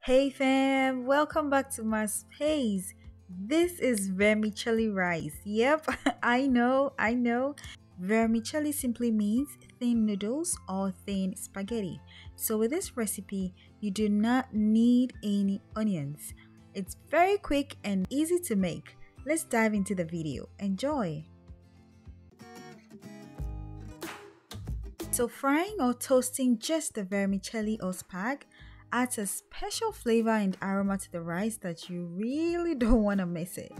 Hey fam, welcome back to my space. This is vermicelli rice. Yep, I know. Vermicelli simply means thin noodles or thin spaghetti. So with this recipe, you do not need any onions. It's very quick and easy to make. Let's dive into the video. Enjoy. So frying or toasting just the vermicelli or spag adds a special flavor and aroma to the rice that you really don't want to miss it.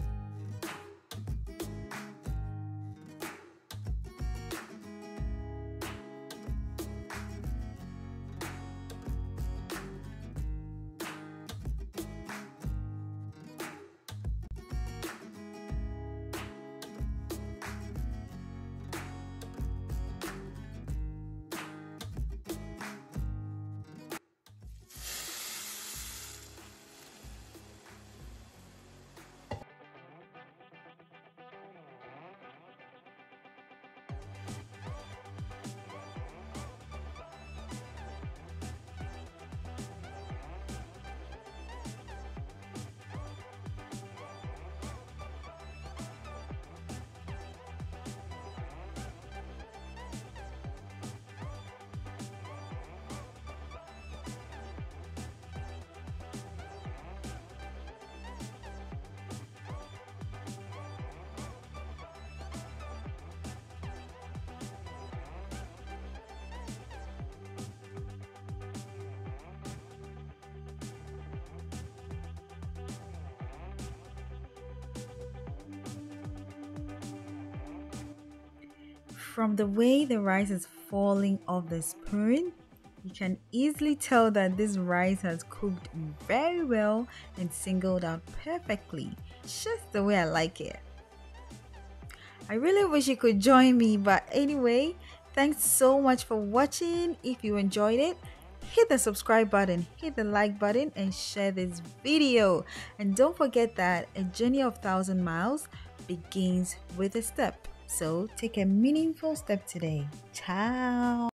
From the way the rice is falling off the spoon, you can easily tell that this rice has cooked very well and singled out perfectly, just the way I like it. I really wish you could join me, but anyway, thanks so much for watching. If you enjoyed it, hit the subscribe button, hit the like button, and share this video. And don't forget that a journey of 1,000 miles begins with a step. So take a meaningful step today. Ciao.